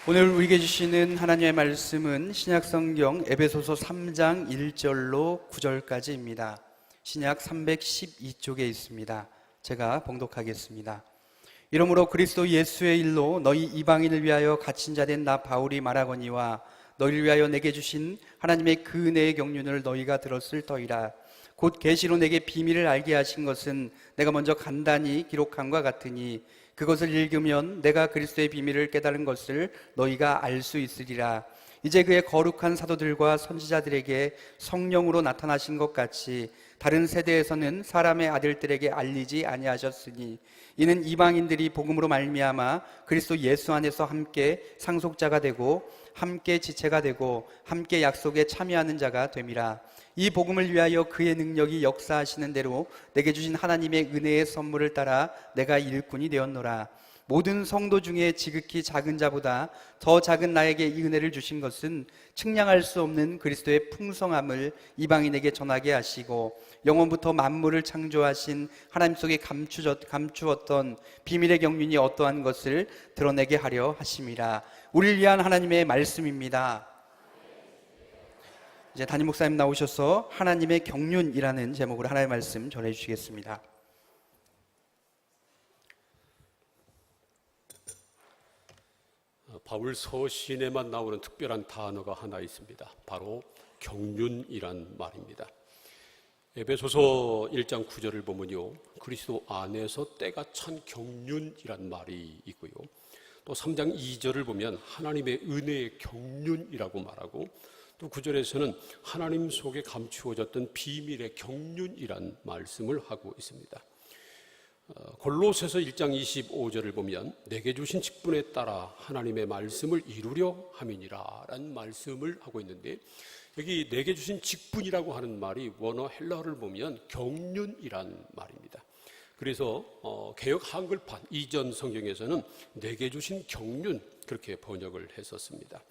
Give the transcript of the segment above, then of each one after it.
오늘 우리에게 주시는 하나님의 말씀은 신약성경 에베소서 3장 1절로 9절까지입니다. 신약 312쪽에 있습니다. 제가 봉독하겠습니다. 이러므로 그리스도 예수의 일로 너희 이방인을 위하여 갇힌 자 된 나 바울이 말하거니와 너희를 위하여 내게 주신 하나님의 그 은혜의 경륜을 너희가 들었을 터이라. 곧 계시로 내게 비밀을 알게 하신 것은 내가 먼저 간단히 기록함과 같으니 그것을 읽으면 내가 그리스도의 비밀을 깨달은 것을 너희가 알 수 있으리라. 이제 그의 거룩한 사도들과 선지자들에게 성령으로 나타나신 것 같이 다른 세대에서는 사람의 아들들에게 알리지 아니하셨으니 이는 이방인들이 복음으로 말미암아 그리스도 예수 안에서 함께 상속자가 되고 함께 지체가 되고 함께 약속에 참여하는 자가 됨이라. 이 복음을 위하여 그의 능력이 역사하시는 대로 내게 주신 하나님의 은혜의 선물을 따라 내가 일꾼이 되었노라. 모든 성도 중에 지극히 작은 자보다 더 작은 나에게 이 은혜를 주신 것은 측량할 수 없는 그리스도의 풍성함을 이방인에게 전하게 하시고 영원부터 만물을 창조하신 하나님 속에 감추었던 비밀의 경륜이 어떠한 것을 드러내게 하려 하심이라. 우리를 위한 하나님의 말씀입니다. 이제 담임 목사님 나오셔서 하나님의 경륜이라는 제목으로 하나님의 말씀 전해 주시겠습니다. 바울 서신에만 나오는 특별한 단어가 하나 있습니다. 바로 경륜이란 말입니다. 에베소서 1장 9절을 보면요, 그리스도 안에서 때가 찬 경륜이란 말이 있고요, 또 3장 2절을 보면 하나님의 은혜의 경륜이라고 말하고, 또 9절에서는 하나님 속에 감추어졌던 비밀의 경륜이란 말씀을 하고 있습니다. 골로새서 1장 25절을 보면 내게 주신 직분에 따라 하나님의 말씀을 이루려 함이니라 라는 말씀을 하고 있는데, 여기 내게 주신 직분이라고 하는 말이 원어 헬라어를 보면 경륜이란 말입니다. 그래서 개역 한글판 이전 성경에서는 내게 주신 경륜 그렇게 번역을 했었습니다.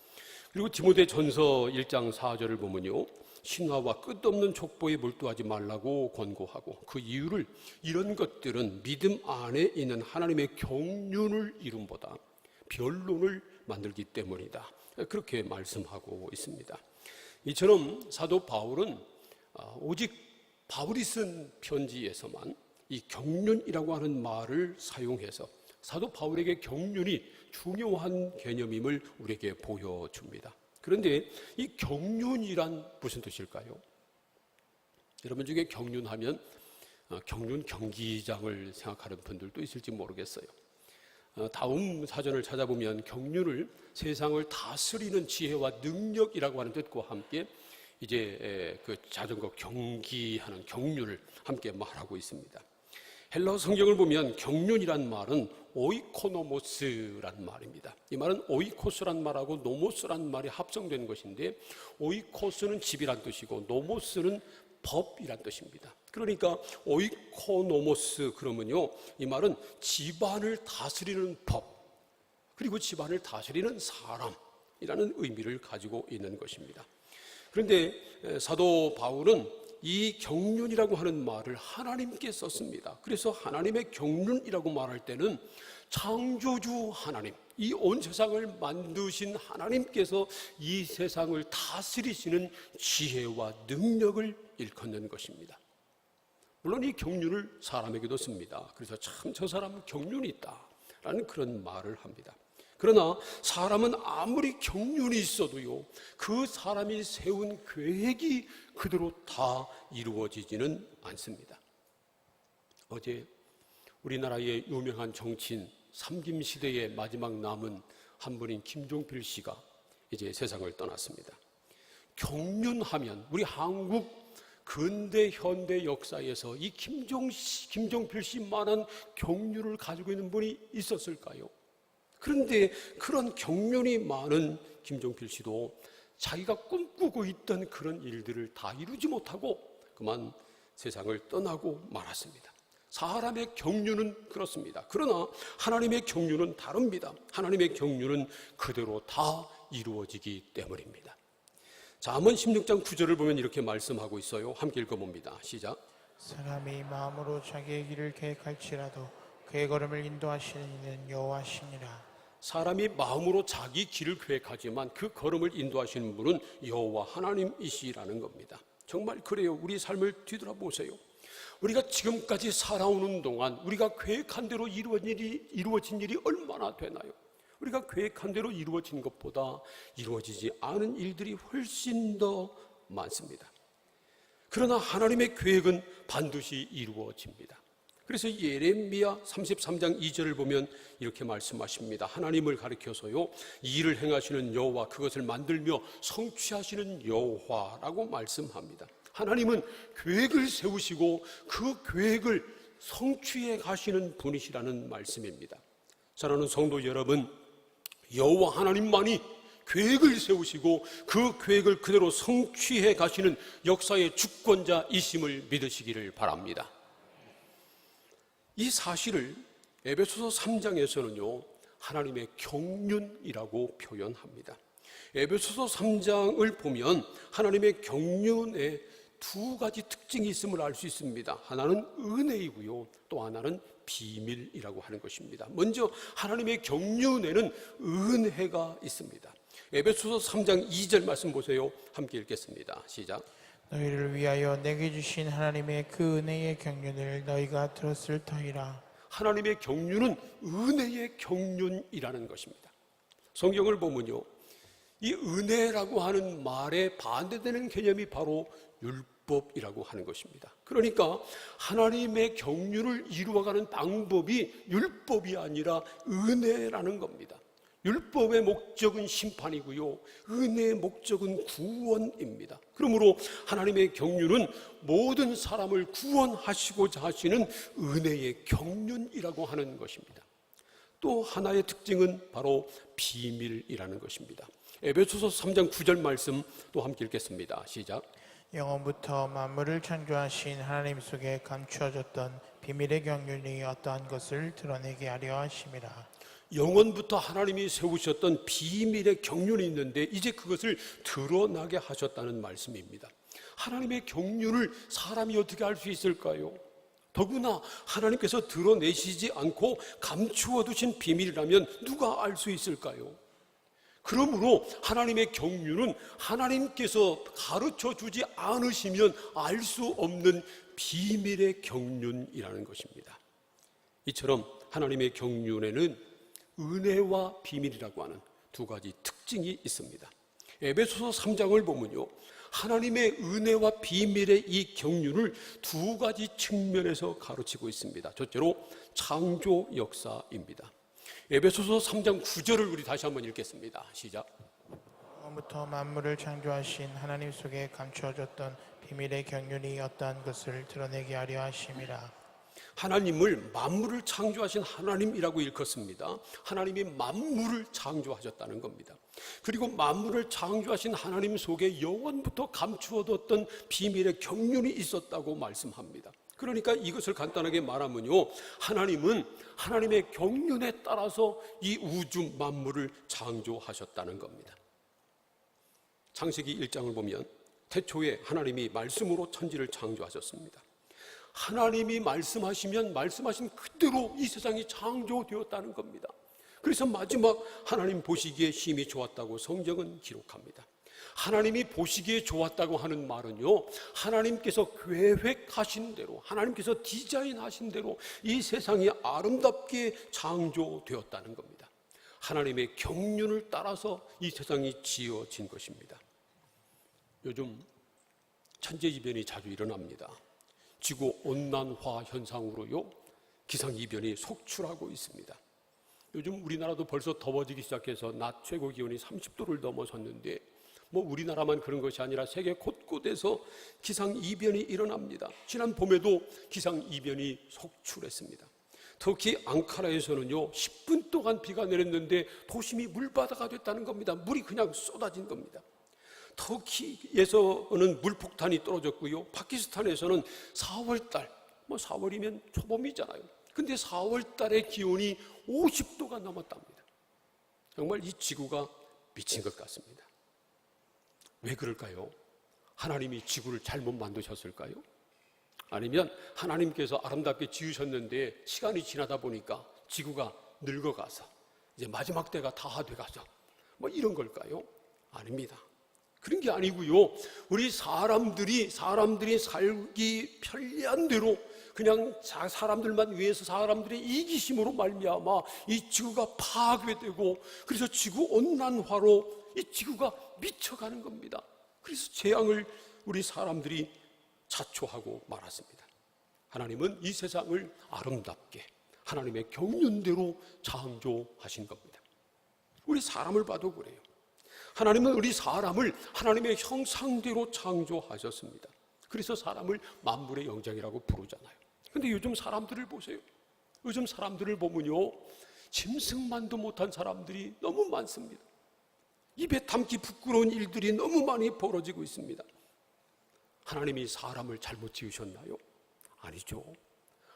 그리고 디모데 전서 1장 4절을 보면요, 신화와 끝없는 족보에 몰두하지 말라고 권고하고, 그 이유를 이런 것들은 믿음 안에 있는 하나님의 경륜을 이룸보다 변론을 만들기 때문이다, 그렇게 말씀하고 있습니다. 이처럼 사도 바울은 오직 바울이 쓴 편지에서만 이 경륜이라고 하는 말을 사용해서 사도 바울에게 경륜이 중요한 개념임을 우리에게 보여줍니다. 그런데 이 경륜이란 무슨 뜻일까요? 여러분 중에 경륜하면 경륜 경기장을 생각하는 분들도 있을지 모르겠어요. 다음 사전을 찾아보면 경륜을 세상을 다스리는 지혜와 능력이라고 하는 뜻과 함께 이제 그 자전거 경기하는 경륜을 함께 말하고 있습니다. 헬라어 성경을 보면 경륜이란 말은 오이코노모스란 말입니다. 이 말은 오이코스란 말하고 노모스란 말이 합성된 것인데, 오이코스는 집이란 뜻이고 노모스는 법이란 뜻입니다. 그러니까 오이코노모스 그러면요, 이 말은 집안을 다스리는 법, 그리고 집안을 다스리는 사람이라는 의미를 가지고 있는 것입니다. 그런데 사도 바울은 이 경륜이라고 하는 말을 하나님께 썼습니다. 그래서 하나님의 경륜이라고 말할 때는 창조주 하나님, 이 온 세상을 만드신 하나님께서 이 세상을 다스리시는 지혜와 능력을 일컫는 것입니다. 물론 이 경륜을 사람에게도 씁니다. 그래서 참 저 사람은 경륜이 있다라는 그런 말을 합니다. 그러나 사람은 아무리 경륜이 있어도요, 그 사람이 세운 계획이 그대로 다 이루어지지는 않습니다. 어제 우리나라의 유명한 정치인 삼김시대의 마지막 남은 한 분인 김종필 씨가 이제 세상을 떠났습니다. 경륜하면 우리 한국 근대 현대 역사에서 이 김종필 씨만한 경륜을 가지고 있는 분이 있었을까요? 그런데 그런 경륜이 많은 김종필 씨도 자기가 꿈꾸고 있던 그런 일들을 다 이루지 못하고 그만 세상을 떠나고 말았습니다. 사람의 경륜은 그렇습니다. 그러나 하나님의 경륜은 다릅니다. 하나님의 경륜은 그대로 다 이루어지기 때문입니다. 잠언 16장 9절을 보면 이렇게 말씀하고 있어요. 함께 읽어봅니다. 시작. 사람이 마음으로 자기의 길을 계획할지라도 그의 걸음을 인도하시는 이는 여호와시니라. 사람이 마음으로 자기 길을 계획하지만 그 걸음을 인도하시는 분은 여호와 하나님이시라는 겁니다. 정말 그래요. 우리 삶을 뒤돌아보세요. 우리가 지금까지 살아오는 동안 우리가 계획한 대로 이루어진 일이 얼마나 되나요? 우리가 계획한 대로 이루어진 것보다 이루어지지 않은 일들이 훨씬 더 많습니다. 그러나 하나님의 계획은 반드시 이루어집니다. 그래서 예레미야 33장 2절을 보면 이렇게 말씀하십니다. 하나님을 가리켜서요, 이 일을 행하시는 여호와, 그것을 만들며 성취하시는 여호와라고 말씀합니다. 하나님은 계획을 세우시고 그 계획을 성취해 가시는 분이시라는 말씀입니다. 사랑하는 성도 여러분, 여호와 하나님만이 계획을 세우시고 그 계획을 그대로 성취해 가시는 역사의 주권자이심을 믿으시기를 바랍니다. 이 사실을 에베소서 3장에서는요, 하나님의 경륜이라고 표현합니다. 에베소서 3장을 보면 하나님의 경륜에 두 가지 특징이 있음을 알 수 있습니다. 하나는 은혜이고요, 또 하나는 비밀이라고 하는 것입니다. 먼저 하나님의 경륜에는 은혜가 있습니다. 에베소서 3장 2절 말씀 보세요. 함께 읽겠습니다. 시작. 너희를 위하여 내게 주신 하나님의 그 은혜의 경륜을 너희가 들었을 터이라. 하나님의 경륜은 은혜의 경륜이라는 것입니다. 성경을 보면요, 이 은혜라고 하는 말에 반대되는 개념이 바로 율법이라고 하는 것입니다. 그러니까 하나님의 경륜을 이루어가는 방법이 율법이 아니라 은혜라는 겁니다. 율법의 목적은 심판이고요, 은혜의 목적은 구원입니다. 그러므로 하나님의 경륜은 모든 사람을 구원하시고자 하시는 은혜의 경륜이라고 하는 것입니다. 또 하나의 특징은 바로 비밀이라는 것입니다. 에베소서 3장 9절 말씀 또 함께 읽겠습니다. 시작. 영원부터 만물을 창조하신 하나님 속에 감추어졌던 비밀의 경륜이 어떠한 것을 드러내게 하려 하심이라. 영원부터 하나님이 세우셨던 비밀의 경륜이 있는데 이제 그것을 드러나게 하셨다는 말씀입니다. 하나님의 경륜을 사람이 어떻게 알 수 있을까요? 더구나 하나님께서 드러내시지 않고 감추어 두신 비밀이라면 누가 알 수 있을까요? 그러므로 하나님의 경륜은 하나님께서 가르쳐 주지 않으시면 알 수 없는 비밀의 경륜이라는 것입니다. 이처럼 하나님의 경륜에는 은혜와 비밀이라고 하는 두 가지 특징이 있습니다. 에베소서 3장을 보면요, 하나님의 은혜와 비밀의 이 경륜을 두 가지 측면에서 가르치고 있습니다. 첫째로 창조 역사입니다. 에베소서 3장 9절을 우리 다시 한번 읽겠습니다. 시작. 영원부터 만물을 창조하신 하나님 속에 감추어졌던 비밀의 경륜이 어떠한 것을 드러내게 하려 하심이라. 하나님을 만물을 창조하신 하나님이라고 일컫습니다. 하나님이 만물을 창조하셨다는 겁니다. 그리고 만물을 창조하신 하나님 속에 영원부터 감추어뒀던 비밀의 경륜이 있었다고 말씀합니다. 그러니까 이것을 간단하게 말하면요, 하나님은 하나님의 경륜에 따라서 이 우주 만물을 창조하셨다는 겁니다. 창세기 1장을 보면 태초에 하나님이 말씀으로 천지를 창조하셨습니다. 하나님이 말씀하시면 말씀하신 그대로 이 세상이 창조되었다는 겁니다. 그래서 마지막 하나님 보시기에 심히 좋았다고 성경은 기록합니다. 하나님이 보시기에 좋았다고 하는 말은요, 하나님께서 계획하신 대로, 하나님께서 디자인하신 대로 이 세상이 아름답게 창조되었다는 겁니다. 하나님의 경륜을 따라서 이 세상이 지어진 것입니다. 요즘 천재지변이 자주 일어납니다. 지구온난화 현상으로요, 기상이변이 속출하고 있습니다. 요즘 우리나라도 벌써 더워지기 시작해서 낮 최고 기온이 30도를 넘어섰는데 우리나라만 그런 것이 아니라 세계 곳곳에서 기상이변이 일어납니다. 지난 봄에도 기상이변이 속출했습니다. 특히 앙카라에서는요, 10분 동안 비가 내렸는데 도심이 물바다가 됐다는 겁니다. 물이 그냥 쏟아진 겁니다. 터키에서는 물폭탄이 떨어졌고요, 파키스탄에서는 4월달, 4월이면 초봄이잖아요. 근데 4월달의 기온이 50도가 넘었답니다. 정말 이 지구가 미친 것 같습니다. 왜 그럴까요? 하나님이 지구를 잘못 만드셨을까요? 아니면 하나님께서 아름답게 지으셨는데 시간이 지나다 보니까 지구가 늙어가서 이제 마지막 때가 다 돼가죠. 뭐 이런 걸까요? 아닙니다. 그런 게 아니고요. 우리 사람들이 살기 편리한 대로 그냥 사람들만 위해서 사람들의 이기심으로 말미암아 이 지구가 파괴되고, 그래서 지구 온난화로 이 지구가 미쳐가는 겁니다. 그래서 재앙을 우리 사람들이 자초하고 말았습니다. 하나님은 이 세상을 아름답게 하나님의 경륜대로 창조하신 겁니다. 우리 사람을 봐도 그래요. 하나님은 우리 사람을 하나님의 형상대로 창조하셨습니다. 그래서 사람을 만물의 영장이라고 부르잖아요. 근데 요즘 사람들을 보세요. 요즘 사람들을 보면요, 짐승만도 못한 사람들이 너무 많습니다. 입에 담기 부끄러운 일들이 너무 많이 벌어지고 있습니다. 하나님이 사람을 잘못 지으셨나요? 아니죠.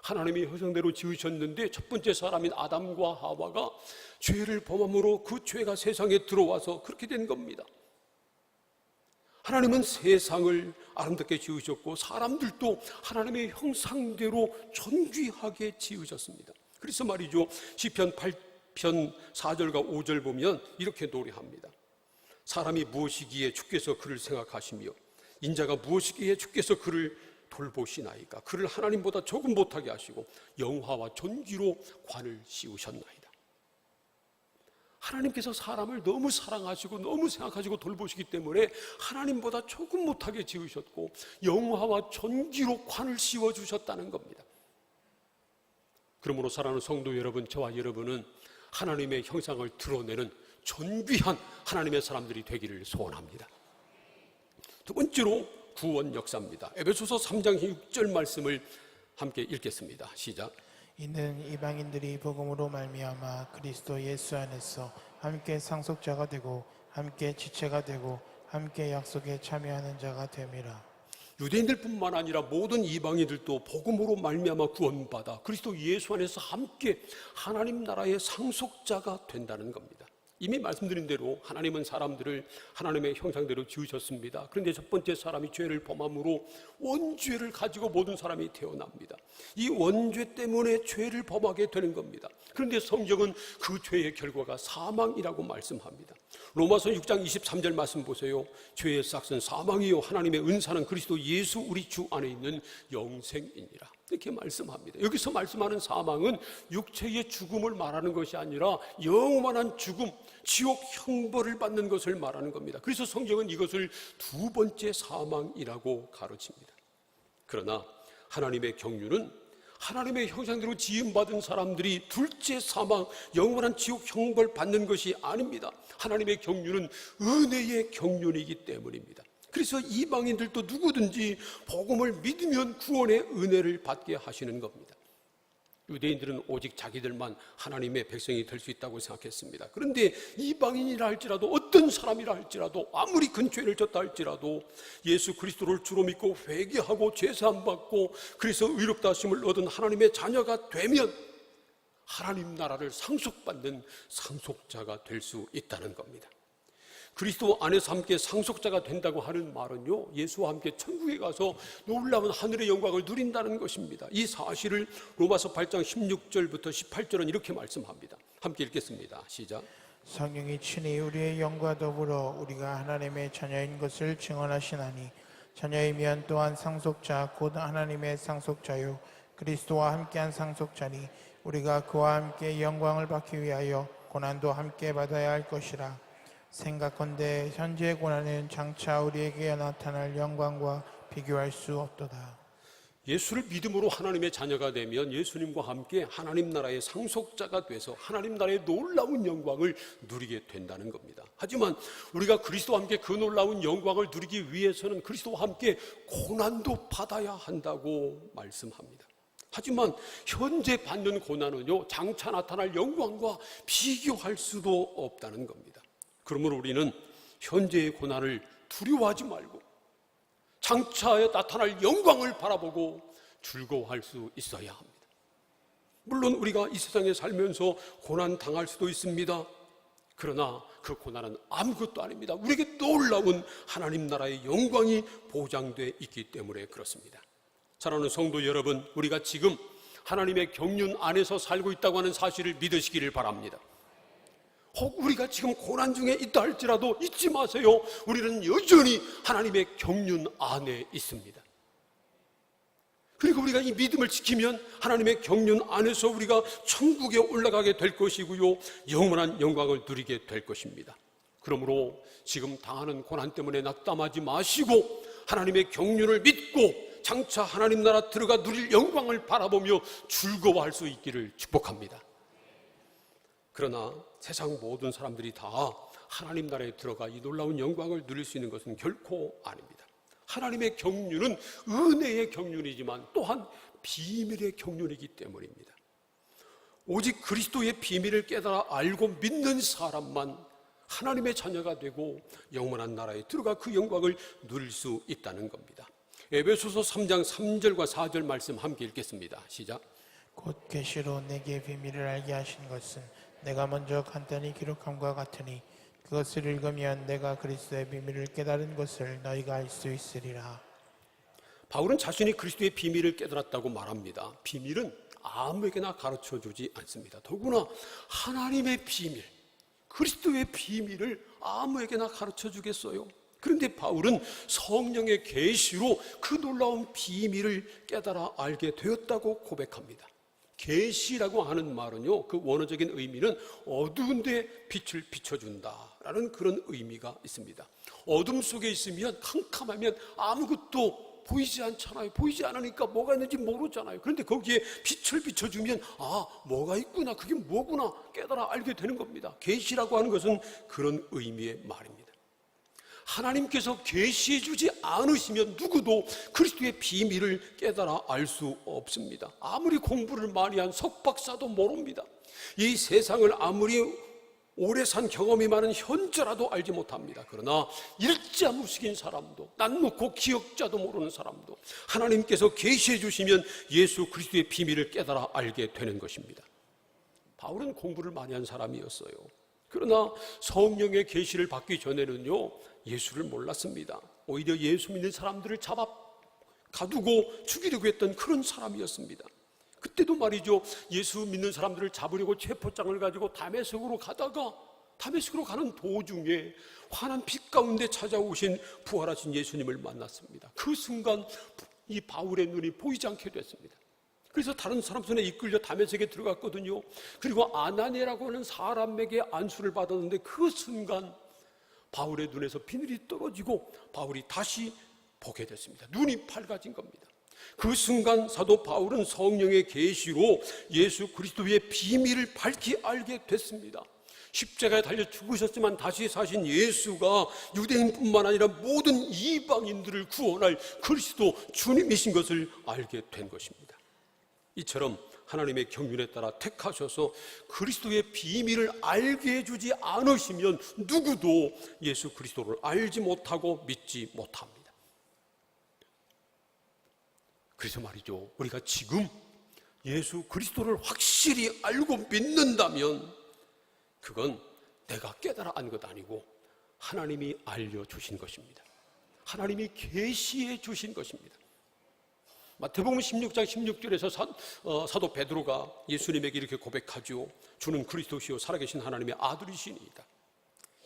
하나님이 형상대로 지으셨는데 첫 번째 사람인 아담과 하와가 죄를 범함으로 그 죄가 세상에 들어와서 그렇게 된 겁니다. 하나님은 세상을 아름답게 지으셨고 사람들도 하나님의 형상대로 존귀하게 지으셨습니다. 그래서 말이죠, 시편 8편 4절과 5절 보면 이렇게 노래합니다. 사람이 무엇이기에 주께서 그를 생각하시며 인자가 무엇이기에 주께서 그를 돌보시나이까. 그를 하나님보다 조금 못하게 하시고 영화와 존귀로 관을 씌우셨나이다. 하나님께서 사람을 너무 사랑하시고 너무 생각하시고 돌보시기 때문에 하나님보다 조금 못하게 지으셨고 영화와 존귀로 관을 씌워주셨다는 겁니다. 그러므로 사랑하는 성도 여러분, 저와 여러분은 하나님의 형상을 드러내는 존귀한 하나님의 사람들이 되기를 소원합니다. 두 번째로 구원 역사입니다. 에베소서 3장 6절 말씀을 함께 읽겠습니다. 시작. 이는 이방인들이 복음으로 말미암아 그리스도 예수 안에서 함께 상속자가 되고 함께 지체가 되고 함께 약속에 참여하는 자가 됨이라. 유대인들뿐만 아니라 모든 이방인들도 복음으로 말미암아 구원받아 그리스도 예수 안에서 함께 하나님 나라의 상속자가 된다는 겁니다. 이미 말씀드린 대로 하나님은 사람들을 하나님의 형상대로 지으셨습니다. 그런데 첫 번째 사람이 죄를 범함으로 원죄를 가지고 모든 사람이 태어납니다. 이 원죄 때문에 죄를 범하게 되는 겁니다. 그런데 성경은 그 죄의 결과가 사망이라고 말씀합니다. 로마서 6장 23절 말씀 보세요. 죄의 싹은 사망이요 하나님의 은사는 그리스도 예수 우리 주 안에 있는 영생이니라. 이렇게 말씀합니다. 여기서 말씀하는 사망은 육체의 죽음을 말하는 것이 아니라 영원한 죽음, 지옥 형벌을 받는 것을 말하는 겁니다. 그래서 성경은 이것을 두 번째 사망이라고 가르칩니다. 그러나 하나님의 경륜은 하나님의 형상대로 지음받은 사람들이 둘째 사망, 영원한 지옥 형벌 받는 것이 아닙니다. 하나님의 경륜은 은혜의 경륜이기 때문입니다. 그래서 이방인들도 누구든지 복음을 믿으면 구원의 은혜를 받게 하시는 겁니다. 유대인들은 오직 자기들만 하나님의 백성이 될 수 있다고 생각했습니다. 그런데 이방인이라 할지라도 어떤 사람이라 할지라도 아무리 큰 죄를 졌다 할지라도 예수 그리스도를 주로 믿고 회개하고 죄사함 받고 그래서 의롭다 하심을 얻은 하나님의 자녀가 되면 하나님 나라를 상속받는 상속자가 될 수 있다는 겁니다. 그리스도 안에서 함께 상속자가 된다고 하는 말은요, 예수와 함께 천국에 가서 놀라운 하늘의 영광을 누린다는 것입니다. 이 사실을 로마서 8장 16절부터 18절은 이렇게 말씀합니다. 함께 읽겠습니다. 시작. 성령이 친히 우리의 영과 더불어 우리가 하나님의 자녀인 것을 증언하시나니 자녀이면 또한 상속자 곧 하나님의 상속자요 그리스도와 함께한 상속자니 우리가 그와 함께 영광을 받기 위하여 고난도 함께 받아야 할 것이라. 생각건대 현재의 고난은 장차 우리에게 나타날 영광과 비교할 수 없도다. 예수를 믿음으로 하나님의 자녀가 되면 예수님과 함께 하나님 나라의 상속자가 돼서 하나님 나라의 놀라운 영광을 누리게 된다는 겁니다. 하지만 우리가 그리스도와 함께 그 놀라운 영광을 누리기 위해서는 그리스도와 함께 고난도 받아야 한다고 말씀합니다. 하지만 현재 받는 고난은요, 장차 나타날 영광과 비교할 수도 없다는 겁니다. 그러므로 우리는 현재의 고난을 두려워하지 말고 장차에 나타날 영광을 바라보고 즐거워할 수 있어야 합니다. 물론 우리가 이 세상에 살면서 고난 당할 수도 있습니다. 그러나 그 고난은 아무것도 아닙니다. 우리에게 놀라운 하나님 나라의 영광이 보장되어 있기 때문에 그렇습니다. 사랑하는 성도 여러분, 우리가 지금 하나님의 경륜 안에서 살고 있다고 하는 사실을 믿으시기를 바랍니다. 혹 우리가 지금 고난 중에 있다 할지라도 잊지 마세요. 우리는 여전히 하나님의 경륜 안에 있습니다. 그리고 우리가 이 믿음을 지키면 하나님의 경륜 안에서 우리가 천국에 올라가게 될 것이고요, 영원한 영광을 누리게 될 것입니다. 그러므로 지금 당하는 고난 때문에 낙담하지 마시고 하나님의 경륜을 믿고 장차 하나님 나라 들어가 누릴 영광을 바라보며 즐거워할 수 있기를 축복합니다. 그러나 세상 모든 사람들이 다 하나님 나라에 들어가 이 놀라운 영광을 누릴 수 있는 것은 결코 아닙니다. 하나님의 경륜은 은혜의 경륜이지만 또한 비밀의 경륜이기 때문입니다. 오직 그리스도의 비밀을 깨달아 알고 믿는 사람만 하나님의 자녀가 되고 영원한 나라에 들어가 그 영광을 누릴 수 있다는 겁니다. 에베소서 3장 3절과 4절 말씀 함께 읽겠습니다. 시작. 곧 계시로 내게 비밀을 알게 하신 것은 내가 먼저 간단히 기록함과 같으니 그것을 읽으면 내가 그리스도의 비밀을 깨달은 것을 너희가 알 수 있으리라. 바울은 자신이 그리스도의 비밀을 깨달았다고 말합니다. 비밀은 아무에게나 가르쳐주지 않습니다. 더구나 하나님의 비밀, 그리스도의 비밀을 아무에게나 가르쳐주겠어요? 그런데 바울은 성령의 계시로 그 놀라운 비밀을 깨달아 알게 되었다고 고백합니다. 계시라고 하는 말은요, 그 원어적인 의미는 어두운 데 빛을 비춰준다라는 그런 의미가 있습니다. 어둠 속에 있으면 캄캄하면 아무것도 보이지 않잖아요. 보이지 않으니까 뭐가 있는지 모르잖아요. 그런데 거기에 빛을 비춰주면 뭐가 있구나, 그게 뭐구나 깨달아 알게 되는 겁니다. 계시라고 하는 것은 그런 의미의 말입니다. 하나님께서 계시해 주지 않으시면 누구도 그리스도의 비밀을 깨달아 알 수 없습니다. 아무리 공부를 많이 한 석박사도 모릅니다. 이 세상을 아무리 오래 산 경험이 많은 현자라도 알지 못합니다. 그러나 일자무식인 사람도, 낯놓고 기억자도 모르는 사람도 하나님께서 계시해 주시면 예수 그리스도의 비밀을 깨달아 알게 되는 것입니다. 바울은 공부를 많이 한 사람이었어요. 그러나 성령의 계시를 받기 전에는요, 예수를 몰랐습니다. 오히려 예수 믿는 사람들을 잡아 가두고 죽이려고 했던 그런 사람이었습니다. 그때도 말이죠, 예수 믿는 사람들을 잡으려고 체포장을 가지고 다메섹으로 가다가 다메섹으로 가는 도중에 환한 빛 가운데 찾아오신 부활하신 예수님을 만났습니다. 그 순간 이 바울의 눈이 보이지 않게 됐습니다. 그래서 다른 사람 손에 이끌려 다메섹에 들어갔거든요. 그리고 아나니아라고 하는 사람에게 안수를 받았는데 그 순간 바울의 눈에서 비늘이 떨어지고 바울이 다시 보게 됐습니다. 눈이 밝아진 겁니다. 그 순간 사도 바울은 성령의 계시로 예수 그리스도의 비밀을 밝히 알게 됐습니다. 십자가에 달려 죽으셨지만 다시 사신 예수가 유대인뿐만 아니라 모든 이방인들을 구원할 그리스도 주님이신 것을 알게 된 것입니다. 이처럼 하나님의 경륜에 따라 택하셔서 그리스도의 비밀을 알게 해주지 않으시면 누구도 예수 그리스도를 알지 못하고 믿지 못합니다. 그래서 말이죠, 우리가 지금 예수 그리스도를 확실히 알고 믿는다면 그건 내가 깨달아 안 것 아니고 하나님이 알려주신 것입니다. 하나님이 계시해 주신 것입니다. 마태복음 16장 16절에서 사도 베드로가 예수님에게 이렇게 고백하죠. 주는 그리스도시요 살아계신 하나님의 아들이시니이다.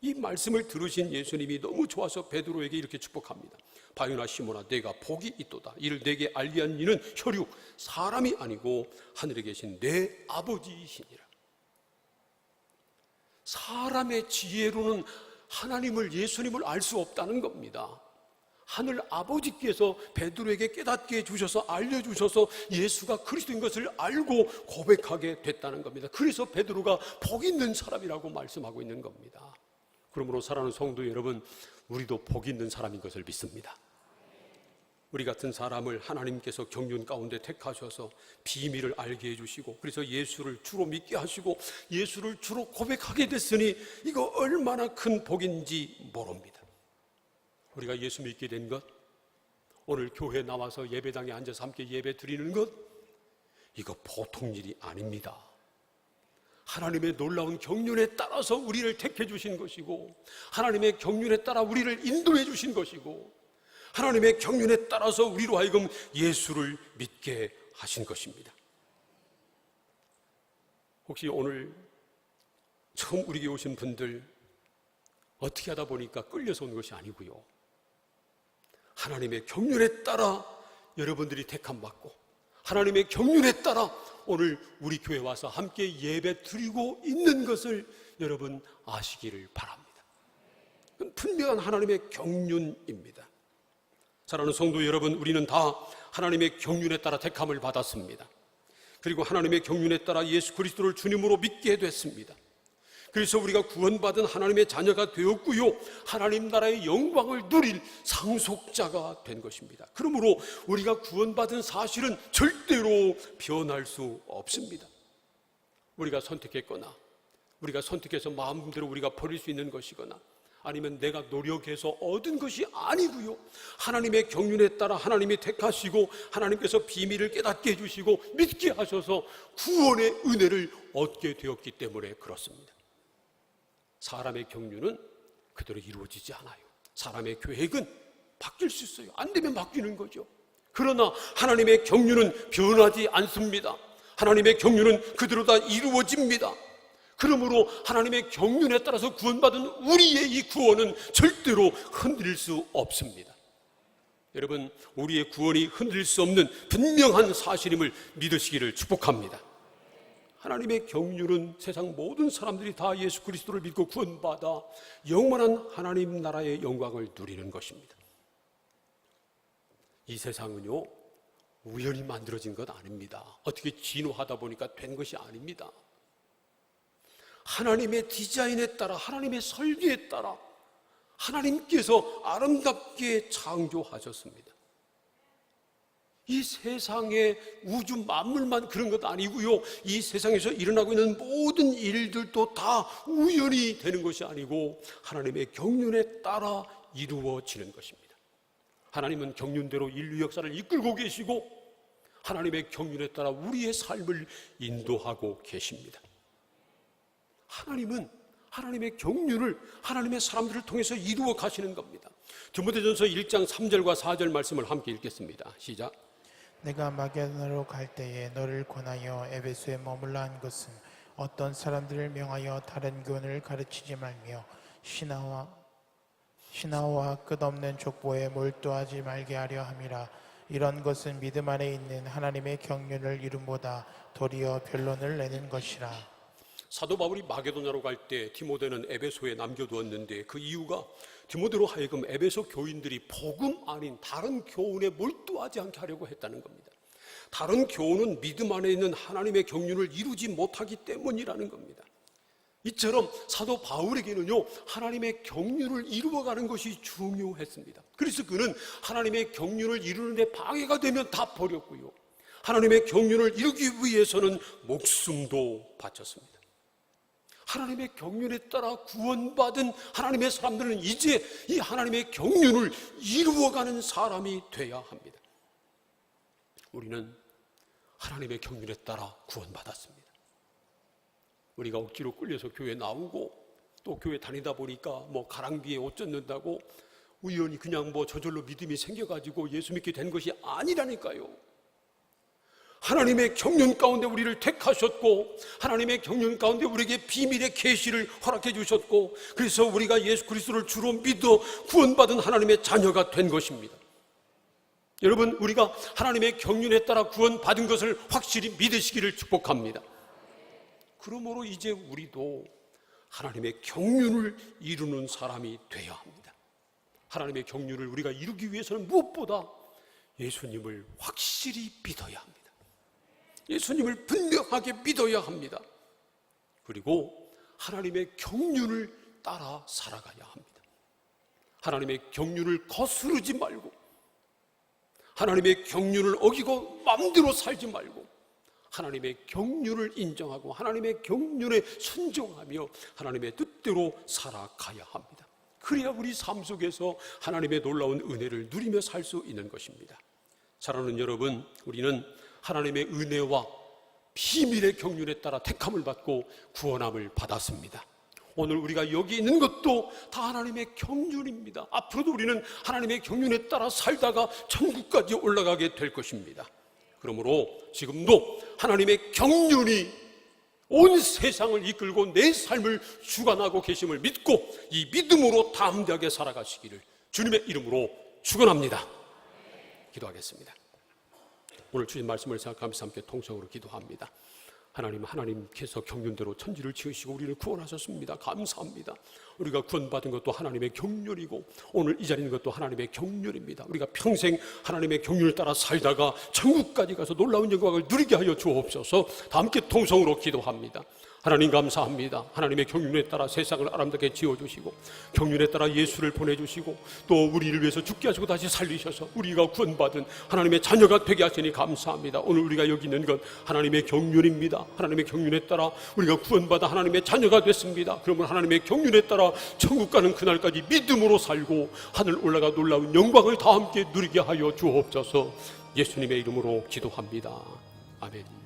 이 말씀을 들으신 예수님이 너무 좋아서 베드로에게 이렇게 축복합니다. 바요나 시몬아, 내가 복이 있도다. 이를 내게 알리한 이는 혈육 사람이 아니고 하늘에 계신 내 아버지이시니라. 사람의 지혜로는 하나님을, 예수님을 알 수 없다는 겁니다. 하늘 아버지께서 베드로에게 깨닫게 해주셔서 알려주셔서 예수가 그리스도인 것을 알고 고백하게 됐다는 겁니다. 그래서 베드로가 복 있는 사람이라고 말씀하고 있는 겁니다. 그러므로 사랑하는 성도 여러분, 우리도 복 있는 사람인 것을 믿습니다. 우리 같은 사람을 하나님께서 경륜 가운데 택하셔서 비밀을 알게 해주시고, 그래서 예수를 주로 믿게 하시고 예수를 주로 고백하게 됐으니 이거 얼마나 큰 복인지 모릅니다. 우리가 예수 믿게 된 것, 오늘 교회에 나와서 예배당에 앉아서 함께 예배 드리는 것, 이거 보통 일이 아닙니다. 하나님의 놀라운 경륜에 따라서 우리를 택해 주신 것이고, 하나님의 경륜에 따라 우리를 인도해 주신 것이고, 하나님의 경륜에 따라서 우리로 하여금 예수를 믿게 하신 것입니다. 혹시 오늘 처음 우리에게 오신 분들 어떻게 하다 보니까 끌려서 온 것이 아니고요. 하나님의 경륜에 따라 여러분들이 택함 받고 하나님의 경륜에 따라 오늘 우리 교회 와서 함께 예배 드리고 있는 것을 여러분 아시기를 바랍니다. 그건 분명한 하나님의 경륜입니다. 사랑하는 성도 여러분, 우리는 다 하나님의 경륜에 따라 택함을 받았습니다. 그리고 하나님의 경륜에 따라 예수 그리스도를 주님으로 믿게 됐습니다. 그래서 우리가 구원받은 하나님의 자녀가 되었고요, 하나님 나라의 영광을 누릴 상속자가 된 것입니다. 그러므로 우리가 구원받은 사실은 절대로 변할 수 없습니다. 우리가 선택했거나 우리가 선택해서 마음대로 우리가 버릴 수 있는 것이거나 아니면 내가 노력해서 얻은 것이 아니고요, 하나님의 경륜에 따라 하나님이 택하시고 하나님께서 비밀을 깨닫게 해주시고 믿게 하셔서 구원의 은혜를 얻게 되었기 때문에 그렇습니다. 사람의 경륜은 그대로 이루어지지 않아요. 사람의 계획은 바뀔 수 있어요. 안 되면 바뀌는 거죠. 그러나 하나님의 경륜은 변하지 않습니다. 하나님의 경륜은 그대로 다 이루어집니다. 그러므로 하나님의 경륜에 따라서 구원받은 우리의 이 구원은 절대로 흔들릴 수 없습니다. 여러분, 우리의 구원이 흔들릴 수 없는 분명한 사실임을 믿으시기를 축복합니다. 하나님의 경륜은 세상 모든 사람들이 다 예수 그리스도를 믿고 구원받아 영원한 하나님 나라의 영광을 누리는 것입니다. 이 세상은요, 우연히 만들어진 것 아닙니다. 어떻게 진화하다 보니까 된 것이 아닙니다. 하나님의 디자인에 따라, 하나님의 설계에 따라 하나님께서 아름답게 창조하셨습니다. 이 세상의 우주 만물만 그런 것 아니고요, 이 세상에서 일어나고 있는 모든 일들도 다 우연히 되는 것이 아니고 하나님의 경륜에 따라 이루어지는 것입니다. 하나님은 경륜대로 인류 역사를 이끌고 계시고 하나님의 경륜에 따라 우리의 삶을 인도하고 계십니다. 하나님은 하나님의 경륜을 하나님의 사람들을 통해서 이루어 가시는 겁니다. 디모데전서 1장 3절과 4절 말씀을 함께 읽겠습니다. 시작. 내가 마게도나로 갈 때에 너를 권하여 에베소에 머물라 한 것은 어떤 사람들을 명하여 다른 교훈을 가르치지 말며 신하와 끝없는 족보에 몰두하지 말게 하려 함이라. 이런 것은 믿음 안에 있는 하나님의 경륜을 이름보다 도리어 변론을 내는 것이라. 사도 바울이 마게도냐로 갈 때 디모데는 에베소에 남겨두었는데 그 이유가 디모데로 하여금 에베소 교인들이 복음 아닌 다른 교훈에 몰두하지 않게 하려고 했다는 겁니다. 다른 교훈은 믿음 안에 있는 하나님의 경륜을 이루지 못하기 때문이라는 겁니다. 이처럼 사도 바울에게는요, 하나님의 경륜을 이루어가는 것이 중요했습니다. 그래서 그는 하나님의 경륜을 이루는 데 방해가 되면 다 버렸고요, 하나님의 경륜을 이루기 위해서는 목숨도 바쳤습니다. 하나님의 경륜에 따라 구원받은 하나님의 사람들은 이제 이 하나님의 경륜을 이루어가는 사람이 돼야 합니다. 우리는 하나님의 경륜에 따라 구원받았습니다. 우리가 억지로 끌려서 교회 나오고 또 교회 다니다 보니까 가랑비에 옷 젖는다고 우연히 그냥 저절로 믿음이 생겨가지고 예수 믿게 된 것이 아니라니까요. 하나님의 경륜 가운데 우리를 택하셨고 하나님의 경륜 가운데 우리에게 비밀의 계시를 허락해 주셨고 그래서 우리가 예수 그리스도를 주로 믿어 구원받은 하나님의 자녀가 된 것입니다. 여러분, 우리가 하나님의 경륜에 따라 구원받은 것을 확실히 믿으시기를 축복합니다. 그러므로 이제 우리도 하나님의 경륜을 이루는 사람이 되어야 합니다. 하나님의 경륜을 우리가 이루기 위해서는 무엇보다 예수님을 확실히 믿어야 합니다. 예수님을 분명하게 믿어야 합니다. 그리고 하나님의 경륜을 따라 살아가야 합니다. 하나님의 경륜을 거스르지 말고 하나님의 경륜을 어기고 마음대로 살지 말고 하나님의 경륜을 인정하고 하나님의 경륜에 순종하며 하나님의 뜻대로 살아가야 합니다. 그래야 우리 삶 속에서 하나님의 놀라운 은혜를 누리며 살 수 있는 것입니다. 사랑하는 여러분, 우리는 하나님의 은혜와 비밀의 경륜에 따라 택함을 받고 구원함을 받았습니다. 오늘 우리가 여기 있는 것도 다 하나님의 경륜입니다. 앞으로도 우리는 하나님의 경륜에 따라 살다가 천국까지 올라가게 될 것입니다. 그러므로 지금도 하나님의 경륜이 온 세상을 이끌고 내 삶을 주관하고 계심을 믿고 이 믿음으로 담대하게 살아가시기를 주님의 이름으로 축원합니다. 기도하겠습니다. 오늘 주신 말씀을 생각하면서 함께 통성으로 기도합니다. 하나님께서 경륜대로 천지를 지으시고 우리를 구원하셨습니다. 감사합니다. 우리가 구원받은 것도 하나님의 경륜이고 오늘 이 자리에 있는 것도 하나님의 경륜입니다. 우리가 평생 하나님의 경륜을 따라 살다가 천국까지 가서 놀라운 영광을 누리게 하여 주옵소서. 다 함께 통성으로 기도합니다. 하나님 감사합니다. 하나님의 경륜에 따라 세상을 아름답게 지어주시고 경륜에 따라 예수를 보내주시고 또 우리를 위해서 죽게 하시고 다시 살리셔서 우리가 구원받은 하나님의 자녀가 되게 하시니 감사합니다. 오늘 우리가 여기 있는 건 하나님의 경륜입니다. 하나님의 경륜에 따라 우리가 구원받아 하나님의 자녀가 됐습니다. 그러면 하나님의 경륜에 따라 천국 가는 그날까지 믿음으로 살고 하늘 올라가 놀라운 영광을 다 함께 누리게 하여 주옵소서. 예수님의 이름으로 기도합니다. 아멘.